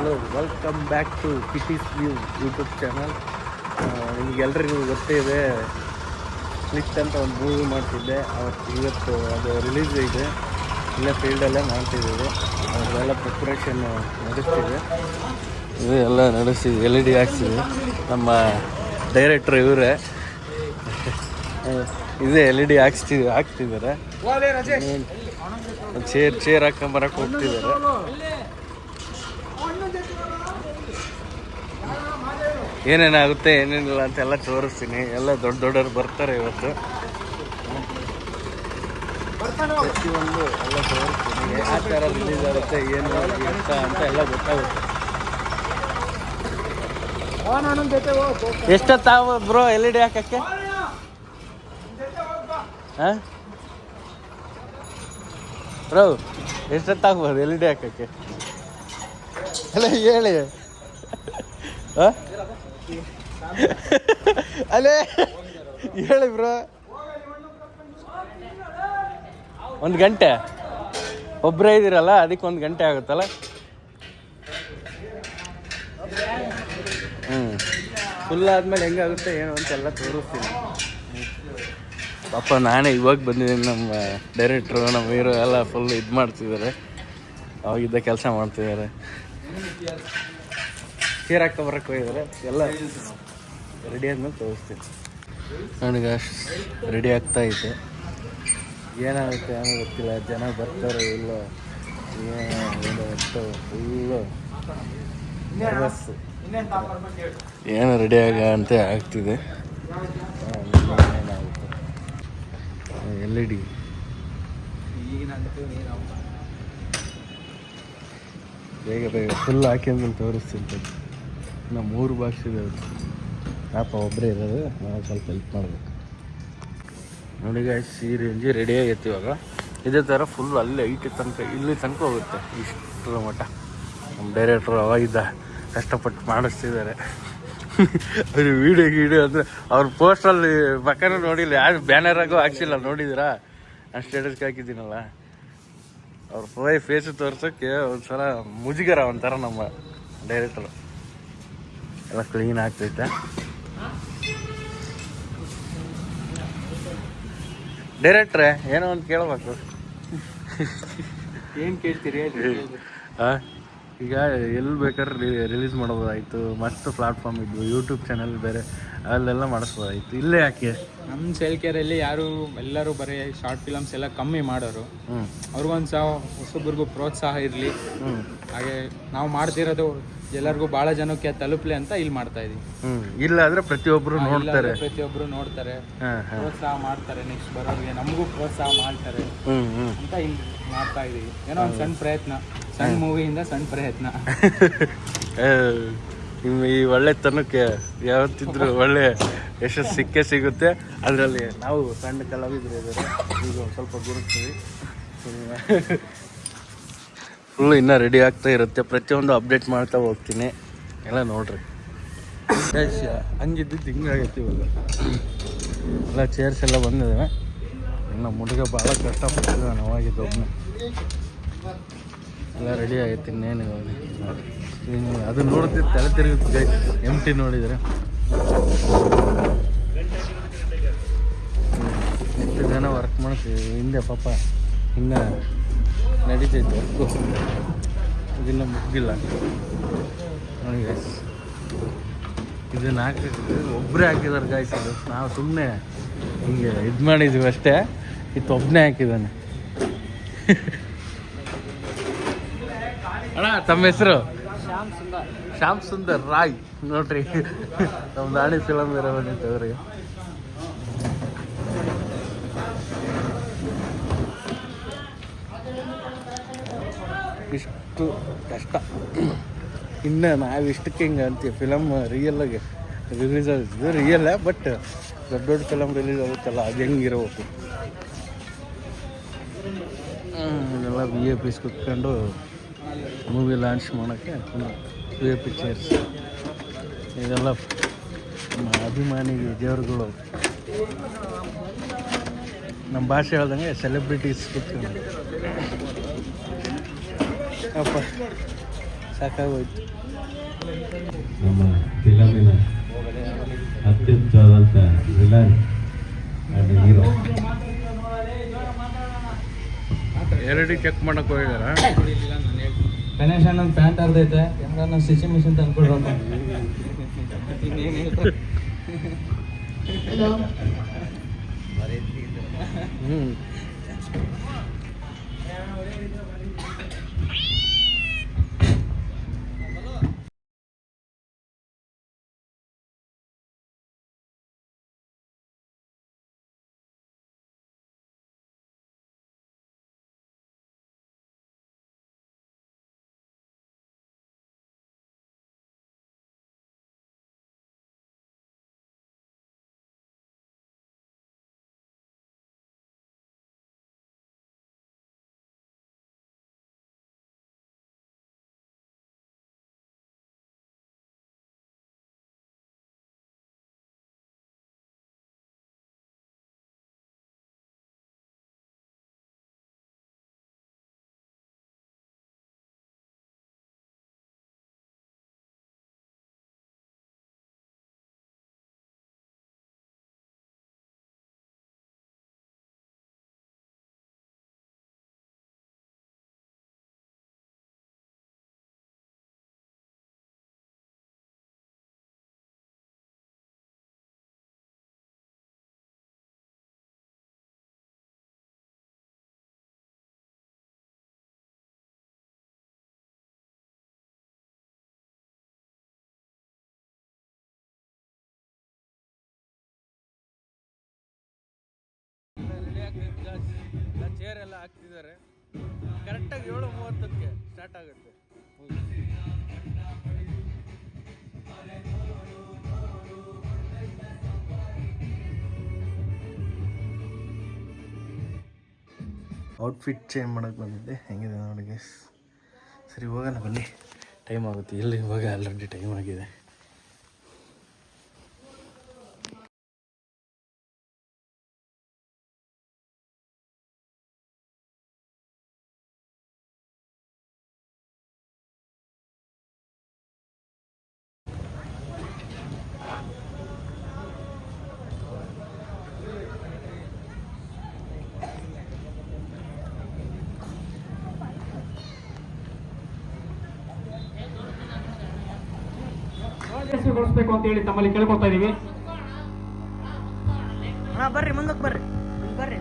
Hello welcome back to kitty's view YouTube channel. ನಿಮಗೆಲ್ರಿಗೂ ಗೊತ್ತೇ ಇದೆ, ಸ್ಪ್ಲಿಟ್ ಅಂತ ಒಂದು ಮೂವಿ ಮಾಡ್ತಿದ್ದೆ. ಇವತ್ತು ಅದು ರಿಲೀಸ್ ಇದೆ, ಇಲ್ಲೇ ಫೀಲ್ಡಲ್ಲೇ ಮಾಡ್ತಿದ್ದೀವಿ. ಅದೆಲ್ಲ ಪ್ರಿಪ್ರೇಷನ್ ನಡೆಸ್ತಿದೆ, ಇದು ಎಲ್ಲ ನಡೆಸ್ತಿದೆ. LED ಹಾಕ್ಸಿದೆ. ನಮ್ಮ ಡೈರೆಕ್ಟ್ರ್ ಇವರೇ, ಇದೇ LED ಹಾಕ್ತಿದ್ದಾರೆ. ಚೇರ್ ಹಾಕೊಂಬರಕ್ಕೆ ಹೋಗ್ತಿದ್ದಾರೆ. ಏನೇನಾಗುತ್ತೆ ಏನೇನಿಲ್ಲ ಅಂತೆಲ್ಲ ತೋರಿಸ್ತೀನಿ. ಎಲ್ಲ ದೊಡ್ಡವ್ರು ಬರ್ತಾರೆ ಇವತ್ತು. ಪ್ರತಿಯೊಂದು ಎಲ್ಲ ತೋರಿಸ್ತೀನಿ. ಯಾವ ಥರ ರಿಲೀಸ್ ಆಗುತ್ತೆ, ಏನು ಎಂತ ಅಂತ ಎಲ್ಲ ಗೊತ್ತಾಗುತ್ತೆ. ಎಷ್ಟೊತ್ತಾಗ ಬ್ರೋ LED ಹಾಕಕ್ಕೆ? ಹಾಂ ಬ್ರೋ ಎಷ್ಟೊತ್ತಾಗ್ಬೋದು LED ಹಾಕಕ್ಕೆ? ಅಲ್ಲ ಹೇಳಿ. ಅಲ್ಲೇ ಹೇಳಿ ಬ್ರೋ. 1 ಗಂಟೆ ಒಬ್ಬರೇ ಇದ್ದೀರಲ್ಲ, ಅದಕ್ಕೆ 1 ಗಂಟೆ ಆಗುತ್ತಲ್ಲ. ಫುಲ್ ಆದಮೇಲೆ ಹೆಂಗಾಗುತ್ತೆ ಏನು ಅಂತೆಲ್ಲ ತೋರಿಸ್ತೀನಿ. ಪಾಪ ನಾನೇ ಇವಾಗ ಬಂದಿದ್ದೀನಿ. ನಮ್ಮ ಡೈರೆಕ್ಟ್ರು, ನಮ್ಮ ಹೀರೋ ಎಲ್ಲ ಫುಲ್ ಇದು ಮಾಡ್ತಿದ್ದಾರೆ, ಅವಾಗಿದ್ದ ಕೆಲಸ ಮಾಡ್ತಿದ್ದಾರೆ. ಚೇರ್ ಹಾಕೋ ಬರಕ್ಕೆ ಹೋಗಿದ್ದಾರೆ. ಎಲ್ಲ ರೆಡಿ ಆದ್ಮೇಲೆ ತೋರಿಸ್ತೀನಿ. ನನಗೆ ರೆಡಿ ಆಗ್ತಾ ಐತೆ. ಏನಾಗುತ್ತೆ ಏನೋ ಗೊತ್ತಿಲ್ಲ, ಜನ ಬರ್ತಾರೆ ಇಲ್ಲೋ ಏನೋ ಫುಲ್ಲು ನರ್ವಸ್ಸು. ಏನು ರೆಡಿ ಅಂತ ಆಗ್ತಿದೆ. ಏನಾಗುತ್ತೆ LED ಬೇಗ ಫುಲ್ ಹಾಕಿದ್ಮೇಲೆ ತೋರಿಸ್ತೀನಿ. ನಾವು 3 ಬಾಕ್ಸ್ ಇದೆ. ಪಾಪ ಒಬ್ಬರೇ ಇರೋದು, ನಾವು ಸ್ವಲ್ಪ ಹೆಲ್ಪ್ ಮಾಡಬೇಕು. ನೋಡಿ ಗಾಯ್ಸ್, ಈ ರೇಂಜಿ ರೆಡಿ ಆಗೈತೆ ಇವಾಗ. ಇದೇ ಥರ ಫುಲ್ ಅಲ್ಲಿ ಇಲ್ಲಿ ತನಕ ಹೋಗುತ್ತೆ, ಇಷ್ಟರ ಮಟ್ಟ. ನಮ್ಮ ಡೈರೆಕ್ಟ್ರು ಅವಾಗಿದ್ದ ಕಷ್ಟಪಟ್ಟು ಮಾಡಿಸ್ತಿದ್ದಾರೆ. ಅವ್ರು ವೀಡಿಯೋ ಅಂದರೆ ಅವ್ರ ಪೋಸ್ಟಲ್ಲಿ ಪಕ್ಕನೂ ನೋಡಿಲ್ಲ, ಯಾರು ಬ್ಯಾನರಾಗೂ ಹಾಕ್ಸಿಲ್ಲ. ನೋಡಿದ್ದೀರಾ? ನಾನು ಸ್ಟೇಟಸ್ಗೆ ಹಾಕಿದ್ದೀನಲ್ಲ, ಅವ್ರ ಫೇಸು ತೋರ್ಸೋಕ್ಕೆ ಒಂಥರ ಮುಜುಗರ, ಒಂಥರ ನಮ್ಮ ಡೈರೆಕ್ಟ್ರು. ಎಲ್ಲ ಕ್ಲೀನ್ ಆಗ್ತೈತೆ. ಡೈರೆಕ್ಟ್ರೆ ಏನೋ ಒಂದು ಕೇಳಬೇಕು. ಏನು ಕೇಳ್ತೀರಿ? ಹಾಂ, ಈಗ ಎಲ್ಲಿ ಬೇಕಾದ್ರೆ ರಿಲೀಸ್ ಮಾಡ್ಬೋದಾಯಿತು. ಮಸ್ತ್ ಪ್ಲಾಟ್ಫಾರ್ಮ್ ಇದ್ವು, ಯೂಟ್ಯೂಬ್ ಚಾನಲ್ ಬೇರೆ, ಅಲ್ಲೆಲ್ಲ ಮಾಡಿಸ್ಬೋದಾಯಿತು. ಇಲ್ಲೇ ಯಾಕೆ? ನಮ್ಮ ಸೆಲ್ಕೆರೆಯಲ್ಲಿ ಎಲ್ಲರೂ ಬರೀ ಶಾರ್ಟ್ ಫಿಲಮ್ಸ್ ಎಲ್ಲ ಕಮ್ಮಿ ಮಾಡೋರು. ಅವ್ರಿಗೊಂದು ಹೊಸೊಬ್ಬರಿಗೂ ಪ್ರೋತ್ಸಾಹ ಇರಲಿ. ಹಾಗೆ ನಾವು ಮಾಡ್ತಿರೋದು ಎಲ್ಲರಿಗೂ ಭಾಳ ಜನಕ್ಕೆ ತಲುಪಲಿ ಅಂತ ಇಲ್ಲಿ ಮಾಡ್ತಾ ಇದೀವಿ. ಇಲ್ಲ ಆದರೆ ಪ್ರತಿಯೊಬ್ಬರು ನೋಡ್ತಾರೆ, ಪ್ರೋತ್ಸಾಹ ಮಾಡ್ತಾರೆ. ನೆಕ್ಸ್ಟ್ ಬರೋರಿಗೆ ನಮಗೂ ಪ್ರೋತ್ಸಾಹ ಮಾಡ್ತಾರೆ ಅಂತ ಇಲ್ಲಿ ಮಾಡ್ತಾ ಇದೀವಿ. ಏನೋ ಒಂದು ಸಣ್ಣ ಪ್ರಯತ್ನ, ಸಣ್ಣ ಮೂವಿಯಿಂದ ಸಣ್ಣ ಪ್ರಯತ್ನ. ನಿಮ್ಮ ಈ ಒಳ್ಳೆತನಕ್ಕೆ ಯಾವತ್ತಿದ್ರು ಒಳ್ಳೆ ಯಶಸ್ಸು ಸಿಗುತ್ತೆ. ಅದರಲ್ಲಿ ನಾವು ಸಣ್ಣ ಕಲಾವಿದರು ಇದ್ದಾರೆ, ಈಗ ಸ್ವಲ್ಪ ಗುರುತೀವಿ. ಫುಲ್ಲು ಇನ್ನೂ ರೆಡಿ ಆಗ್ತಾ ಇರುತ್ತೆ. ಪ್ರತಿಯೊಂದು ಅಪ್ಡೇಟ್ ಮಾಡ್ತಾ ಹೋಗ್ತೀನಿ, ಎಲ್ಲ ನೋಡ್ರಿ. ಹಂಗಿದ್ದಿದ್ದು ಹಿಂಗಾಗೈತಿ ಇವಾಗ. ಎಲ್ಲ ಚೇರ್ಸ್ ಎಲ್ಲ ಬಂದಿದ್ದಾವೆ. ನಮ್ಮ ಹುಡುಗ ಭಾಳ ಕಷ್ಟಪಡ್ತಿದ್ದಾನೆ, ಅವಾಗಿದ್ದು ಒಬ್ಬನೇ. ಎಲ್ಲ ರೆಡಿ ಆಗೈತಿ. ಇನ್ನೇನು ಅದು ನೋಡ್ತಿದ್ದು ತಲೆ ತಿರುಗುತ್ತೆ. MT ನೋಡಿದರೆ ಎಷ್ಟು ಜನ ವರ್ಕ್ ಮಾಡ್ತೀವಿ ಹಿಂದೆ. ಪಾಪ ಇನ್ನು ನಡೀತೈತೆ ವರ್ಕು, ಇದೆಲ್ಲ ಮುಗ್ದಿಲ್ಲ ನೋಡಿ ಗಾಯ್ಸ್. ಇದನ್ನು ಒಬ್ಬರೇ ಹಾಕಿದ್ದಾರೆ ಗಾಯ್ಸ್. ಇದು ನಾವು ಸುಮ್ಮನೆ ಹಿಂಗೆ ಇದು ಮಾಡಿದ್ದೀವಿ ಅಷ್ಟೇ. ಇದು ಒಬ್ಬನೇ ಹಾಕಿದ್ದಾನೆ. ಅಣ್ಣ, ತಮ್ಮ ಹೆಸರು? ಶ್ಯಾಮ್ ಸುಂದರ್ ರಾಯ್. ನೋಡ್ರಿ, ನಮ್ಮ ದಾಣಿ ಫಿಲಮ್ ಬೇರೆ ಬಂದಿತ್ತು ಅವ್ರಿಗೆ. ಇಷ್ಟು ಕಷ್ಟ. ಇನ್ನು ನಾವು ಇಷ್ಟಕ್ಕೆ ಹಿಂಗೆ ಅಂತೀವಿ. ಫಿಲಮ್ ರಿಯಲ್ಲಾಗಿ ರಿಲೀಸ್ ಆಗುತ್ತೆ, ರಿಯಲ್ಲೇ. ಬಟ್ ದೊಡ್ಡ ಫಿಲಮ್ ರಿಲೀಸ್ ಆಗುತ್ತಲ್ಲ, ಅದು ಹೆಂಗಿರ್ಬೇಕು. ಎಲ್ಲ VIPs ಕುತ್ಕೊಂಡು ಮೂವಿ ಲಾಂಚ್ ಮಾಡೋಕ್ಕೆ VIP ಚೇರ್ಸ್. ಇದೆಲ್ಲ ಅಭಿಮಾನಿ ದೇವ್ರುಗಳು. ನಮ್ಮ ಭಾಷೆ ಹೇಳ್ದಂಗೆ ಸೆಲೆಬ್ರಿಟೀಸ್ ಕುತ್ಕೊಂಡು. ಅಪ್ಪ ಸಾಕಾಗೋಯ್ತು. ನಮ್ಮ ಫಿಲಮಿನ ಅತ್ಯುತ್ತವಾದಂಥ ವಿಲನ್ ಆ್ಯಂಡ್ ಹೀರೋ. ಎರಡು ಚೆಕ್ ಮಾಡಕ್ಕೆ ಹೋಗಿದಾರ. ಗಣೇಶ ನನ್ನ ಪ್ಯಾಂಟ್ ಅರ್ಧೈತೆ ಹೆಂಗ ನಾನು ಸ್ಟಿಚಿಂಗ್ ಮಿಷಿನ್ ತಂದ್ಕೊಡ್ರಪ್ಪ. ಚೇರ್ ಎಲ್ಲ ಹಾಕ್ತಿದ್ದಾರೆ. ಕರೆಕ್ಟಾಗಿ 7:30ಕ್ಕೆ ಸ್ಟಾರ್ಟ್ ಆಗುತ್ತೆ. ಔಟ್ಫಿಟ್ ಚೇಂಜ್ ಮಾಡೋಕ್ಕೆ ಬಂದಿದ್ದೆ. ಹೆಂಗಿದೆ ನೋಡಿ ಗೈಸ್. ಸರಿ ಹೋಗೋಣ ಬನ್ನಿ, ಟೈಮ್ ಆಗುತ್ತೆ. ಇಲ್ಲಿ ಇವಾಗ ಆಲ್ರೆಡಿ ಟೈಮ್ ಆಗಿದೆ. ಯಶಸ್ವಿಗೊಳಿಸಬೇಕು ಅಂತ ಹೇಳಿ ತಮ್ಮಲ್ಲಿ ಕೇಳ್ಕೊತಾ ಇದೀವಿ. ಬರ್ರಿ ಮುಂದಕ್ಕೆ ಬರ್ರಿ ಬರ್ರಿ.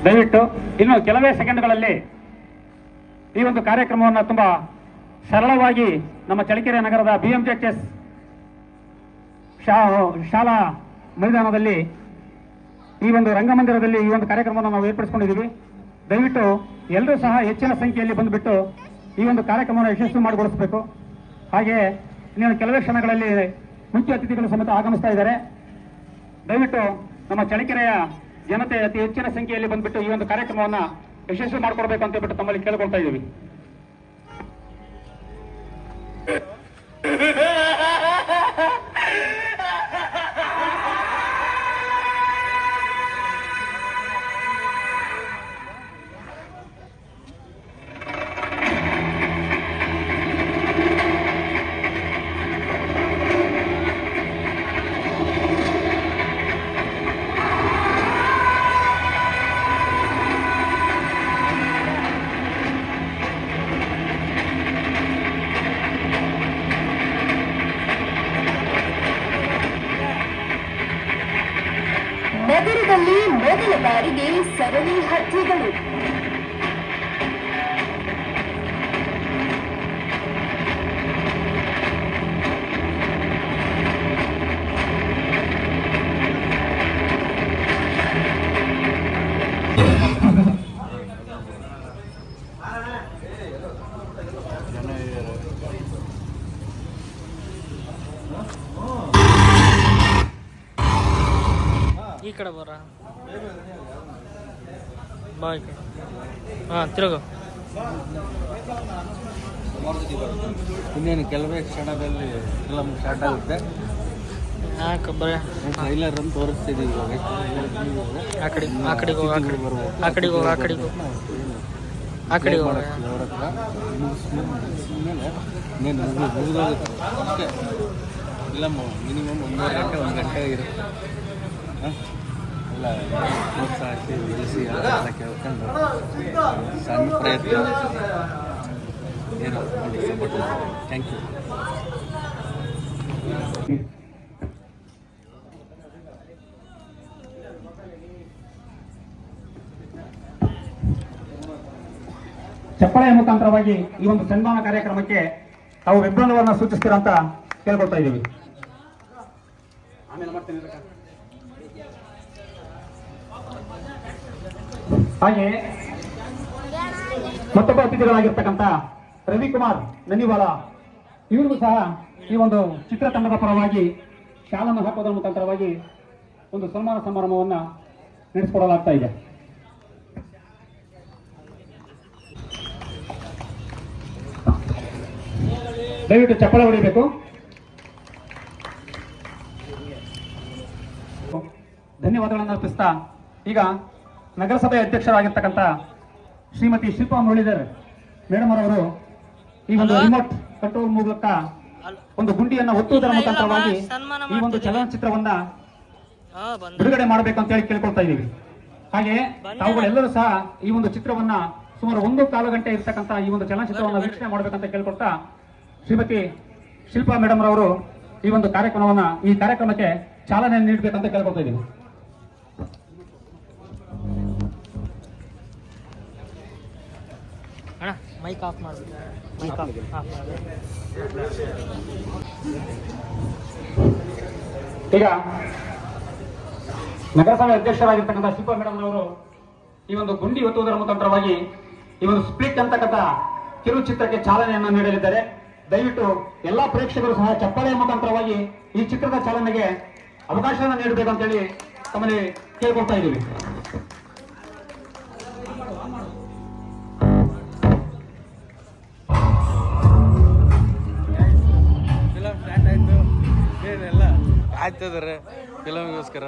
ದಯವಿಟ್ಟು ಇನ್ನು ಕೆಲವೇ ಸೆಕೆಂಡ್ಗಳಲ್ಲಿ ಈ ಒಂದು ಕಾರ್ಯಕ್ರಮವನ್ನು ತುಂಬಾ ಸರಳವಾಗಿ ನಮ್ಮ ಚಳ್ಳಕೆರೆ ನಗರದ BMJHS ಶಾಲಾ ಮೈದಾನದಲ್ಲಿ ಈ ಒಂದು ರಂಗಮಂದಿರದಲ್ಲಿ ಈ ಒಂದು ಕಾರ್ಯಕ್ರಮವನ್ನು ನಾವು ಏರ್ಪಡಿಸಿಕೊಂಡಿದ್ದೀವಿ. ದಯವಿಟ್ಟು ಎಲ್ಲರೂ ಸಹ ಹೆಚ್ಚಿನ ಸಂಖ್ಯೆಯಲ್ಲಿ ಬಂದುಬಿಟ್ಟು ಈ ಒಂದು ಕಾರ್ಯಕ್ರಮವನ್ನು ಯಶಸ್ವಿ ಮಾಡಿಗೊಳಿಸಬೇಕು. ಹಾಗೆ ಇನ್ನೇನು ಕೆಲವೇ ಕ್ಷಣಗಳಲ್ಲಿ ಮುಖ್ಯ ಅತಿಥಿಗಳು ಸಮೇತ ಆಗಮಿಸ್ತಾ ಇದ್ದಾರೆ. ದಯವಿಟ್ಟು ನಮ್ಮ ಚಳ್ಳಕೆರೆಯ ಜನತೆ ಅತಿ ಹೆಚ್ಚಿನ ಸಂಖ್ಯೆಯಲ್ಲಿ ಬಂದುಬಿಟ್ಟು ಈ ಒಂದು ಕಾರ್ಯಕ್ರಮವನ್ನು ಯಶಸ್ವಿ ಮಾಡಿಕೊಡ್ಬೇಕು ಅಂತ ಹೇಳ್ಬಿಟ್ಟು ತಮ್ಮಲ್ಲಿ ಕೇಳ್ಕೊಳ್ತಾ ಇದ್ದೀವಿ. ನಗರದಲ್ಲಿ ಮೊದಲ ಬಾರಿಗೆ ಸರಣಿ ಹತ್ಯೆಗಳು. ಈ ಕಡೆ ಬರ ಬಾ ಈ ಕಡೆ. ಹಾಂ ತಿರುಗು. ಇನ್ನೇನು ಕೆಲವೇ ಕ್ಷಣದಲ್ಲಿ ಫಿಲಮ್ ಸ್ಟಾರ್ಟ್ ಆಗುತ್ತೆ. ಯಾಕೆ ಬರೀ ಟ್ರೈಲರ್ ಅಂತ ತೋರಿಸ್ತಿದ್ದೀವಿ ಇವಾಗ. ಆ ಕಡೆ ಆ ಕಡೆಗೆ ಹೋಗಿ ಆ ಕಡೆಗೆ ಹೋಗಿ ಆ ಕಡೆಗೆ ಹೋಗಿ ಆ ಕಡೆಗೆ ಹೋಗಿ ಅವ್ರ ಹತ್ರ ಮುಗಿಸ್ಮೇಲೆ ಇನ್ನೇನು ಮುಗಿದೋಗುತ್ತೆ ಅಷ್ಟೇ. ಫಿಲಮ್ ಮಿನಿಮಮ್ 1.5 ಗಂಟೆ ಇರುತ್ತೆ. ಎಲ್ಲ ಪ್ರೋತ್ಸಾಹಿಸಿ ಉಳಿಸಿ ಎಲ್ಲ ಕೇಳ್ಕೊಂಡು ಸಣ್ಣ ಪ್ರಯತ್ನ ಏನೋ ನೋಡಿ ಸಪೋರ್ಟ್ ಮಾಡಿ. Thank you. ಚಪ್ಪಳೆಯ ಮುಖಾಂತರವಾಗಿ ಈ ಒಂದು ಸನ್ಮಾನ ಕಾರ್ಯಕ್ರಮಕ್ಕೆ ತಾವು ಬೆಂಬಲವನ್ನು ಸೂಚಿಸ್ತೀರಾ ಅಂತ ಕೇಳ್ಕೊಳ್ತಾ ಇದ್ದೀವಿ. ಹಾಗೆ ಮತ್ತೊಬ್ಬ ಅತಿಥಿಗಳಾಗಿರ್ತಕ್ಕಂಥ ರವಿಕುಮಾರ್ ನನಿವಾಳ ಇವರಿಗೂ ಸಹ ಈ ಒಂದು ಚಿತ್ರತಂಡದ ಪರವಾಗಿ ಶಾಲನ್ನು ಹಾಕೋದ್ರ ಮುಖಾಂತರವಾಗಿ ಒಂದು ಸನ್ಮಾನ ಸಮಾರಂಭವನ್ನು ನಡೆಸಿಕೊಡಲಾಗ್ತಾ ಇದೆ. ದಯವಿಟ್ಟು ಚಪ್ಪಳ ಹೊಡಿಬೇಕು. ಧನ್ಯವಾದಗಳನ್ನು ಅರ್ಪಿಸ್ತಾ ಈಗ ನಗರಸಭೆ ಅಧ್ಯಕ್ಷರಾಗಿರ್ತಕ್ಕಂಥ ಶ್ರೀಮತಿ ಶಿಲ್ಪಾ ಮುರಳೀಧರ್ ಮೇಡಮ್ ಅವರು ಈ ಒಂದು ರಿಮೋಟ್ ಕಂಟ್ರೋಲ್ ಮೂಲಕ ಒಂದು ಗುಂಡಿಯನ್ನು ಒತ್ತುವುದರ ಮುಖಾಂತರವಾಗಿ ಈ ಒಂದು ಚಲನಚಿತ್ರವನ್ನ ಬಿಡುಗಡೆ ಮಾಡಬೇಕು ಅಂತ ಹೇಳಿ ಕೇಳ್ಕೊಳ್ತಾ ಇದ್ದೀವಿ. ಹಾಗೆ ತಾವುಗಳೆಲ್ಲರೂ ಸಹ ಈ ಒಂದು ಚಿತ್ರವನ್ನ ಸುಮಾರು 1.25 ಗಂಟೆ ಇರ್ತಕ್ಕಂಥ ಈ ಒಂದು ಚಲನಚಿತ್ರವನ್ನು ವೀಕ್ಷಣೆ ಮಾಡಬೇಕಂತ ಕೇಳ್ಕೊಳ್ತಾ ಶ್ರೀಮತಿ ಶಿಲ್ಪಾ ಮೇಡಮ್ ರವರು ಈ ಒಂದು ಈ ಕಾರ್ಯಕ್ರಮಕ್ಕೆ ಚಾಲನೆ ನೀಡಬೇಕಂತ ಕೇಳ್ಕೊಳ್ತಾ ಇದ್ದೀವಿ. ಅಣ್ಣ ಮೈಕ್ ಆಫ್ ಮಾಡಬೇಕು. ಮೈಕ್ ಆಫ್ ಮಾಡಬೇಕು. ಈಗ ನಗರಸಭೆ ಅಧ್ಯಕ್ಷರಾಗಿರ್ತಕ್ಕಂಥ ಶಿಲ್ಪಾ ಮೇಡಮ್ ರವರು ಈ ಒಂದು ಗುಂಡಿ ಒತ್ತುವುದರ ಮುಖಾಂತರವಾಗಿ ಈ ಒಂದು ಸ್ಪ್ಲಿಟ್ ಅಂತಕ್ಕಂಥ ಕಿರುಚಿತ್ರಕ್ಕೆ ಚಾಲನೆಯನ್ನು ನೀಡಲಿದ್ದಾರೆ. ದಯವಿಟ್ಟು ಎಲ್ಲಾ ಪ್ರೇಕ್ಷಕರು ಸಹ ಚಪ್ಪಾಳೆಯ ಮುಖಾಂತರವಾಗಿ ಈ ಚಿತ್ರದ ಚಾಲನೆಗೆ ಅವಕಾಶವನ್ನು ನೀಡಬೇಕಂತೇಳಿ ತಮ್ಮಲ್ಲಿ ಕೇಳ್ಕೊಳ್ತಾ ಇದ್ದೀವಿ. ಫಿಲಮ್ ಸ್ಟಾರ್ಟ್ ಆಯಿತು. ಏನೆಲ್ಲ ಆಯ್ತದ್ರೆ ಫಿಲಮ್ಗೋಸ್ಕರ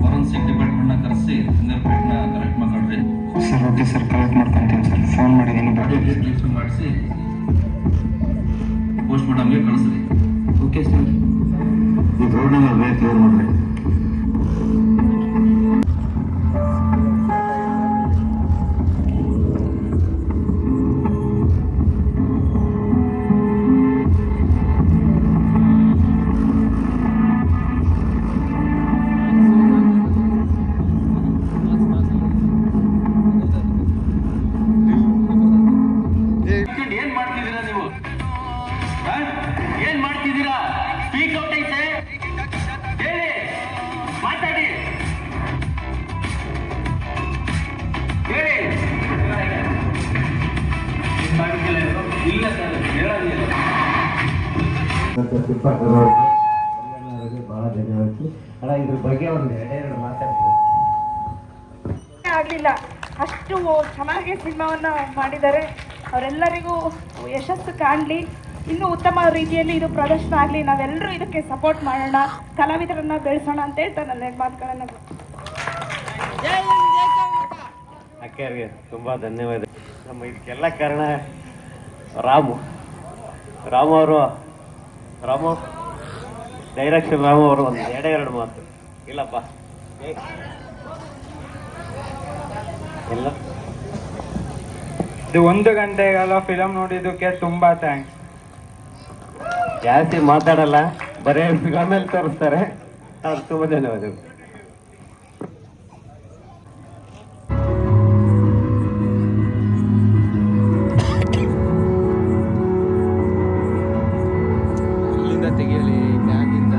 ಫಾರೆನ್ಸಿಕ್ ಡಿಪಾರ್ಟ್ಮೆಂಟ್ನ ಕರೆಸಿ ಫಿಂಗರ್ ಪ್ರಿಂಟ್ನ ಕಲೆಕ್ಟ್ ಮಾಡ್ಕೊಳ್ರಿ ಸರ್. ಓಕೆ ಸರ್, ಕಲೆಕ್ಟ್ ಮಾಡ್ಕೊಂತೀನಿ ಸರ್. ಫೋನ್ ಮಾಡಿದ್ದೀನಿ. ಲಿಸ್ಟ್ ಮಾಡಿಸಿ ಪೋಸ್ಟ್ ಮಾರ್ಟಮ್ಗೆ ಕಳಿಸ್ರಿ. Okay sir. ಈ ರೋಡ್ನ ಕ್ಲಿಯರ್ ಮಾಡ್ರಿ. ಏನ್ ಮಾಡ್ತಿದ್ದೀರಾ ನೀವು? ಏನ್ ಮಾಡ್ತಿದ್ದೀರಾ? ಸ್ಪೀಕ್ ಔಟ್ ಐತೆ, ಹೇಳಿ, ಮಾತಾಡಿ, ಹೇಳಿ. ಇಲ್ಲ ಸರ್, ಹೇಳೋದಿಲ್ಲ. ಬಹಳ ಧನ್ಯವಾದ ಅಣ್ಣ. ಇದ್ರ ಬಗ್ಗೆ ಒಂದು ಎರಡೆರಡು ಮಾತಾಡ್ತೀವಿ. ಆಗಲಿಲ್ಲ, ಅಷ್ಟು ಚೆನ್ನಾಗಿ ಸಿನಿಮಾವನ್ನು ಮಾಡಿದ್ದಾರೆ. ಅವರೆಲ್ಲರಿಗೂ ಯಶಸ್ಸು ಕಾಣಲಿ, ಇನ್ನೂ ಉತ್ತಮ ರೀತಿಯಲ್ಲಿ ಇದು ಪ್ರದರ್ಶನ ಆಗಲಿ. ನಾವೆಲ್ಲರೂ ಇದಕ್ಕೆ ಸಪೋರ್ಟ್ ಮಾಡೋಣ, ಕಲಾವಿದರನ್ನ ಬೆಳೆಸೋಣ ಅಂತ ಹೇಳ್ತಾ ನನ್ನ ಮಾತುಗಳನ್ನು ಅಕ್ಕರಿಗೆ ತುಂಬ ಧನ್ಯವಾದ. ನಮ್ಮ ಇದಕ್ಕೆಲ್ಲ ಕಾರಣ ರಾಮು ಡೈರೆಕ್ಷನ್ ರಾಮು ಅವರು ಒಂದು ಎರಡೆರಡು ಮಾತು. ಇಲ್ಲಪ್ಪ ಇಲ್ಲ, ಇದು 1 ಗಂಟೆಗಳ ಫಿಲಮ್ ನೋಡಿದ್ದಕ್ಕೆ ತುಂಬಾ ಥ್ಯಾಂಕ್ಸ್. ಜಾಸ್ತಿ ಮಾತಾಡಲ್ಲ, ಬರೀ ಫಿಲಮಲ್ಲಿ ತೋರಿಸ್ತಾರೆ. ಅವ್ರು ತುಂಬ ಧನ್ಯವಾದಗಳು. ಇಲ್ಲಿಂದ ತೆಗೆಯಲಿ ಬ್ಯಾಗಿಂದ.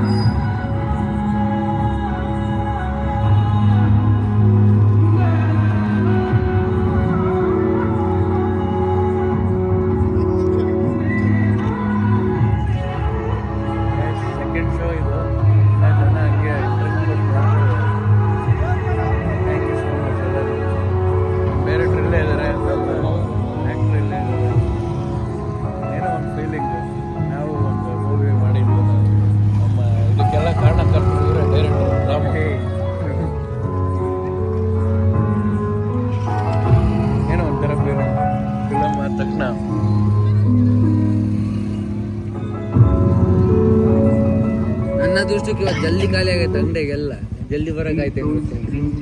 ತಕ್ಷಣ ನನ್ನ ದೃಷ್ಟಿಗೆ ಇವತ್ತು ಜಲ್ದಿ ಖಾಲಿ ಆಗೈತೆ ಅಂಗಡಿಗೆಲ್ಲ ಜಲ್ದಿ ಬರೋಕ್ಕಾಯ್ತು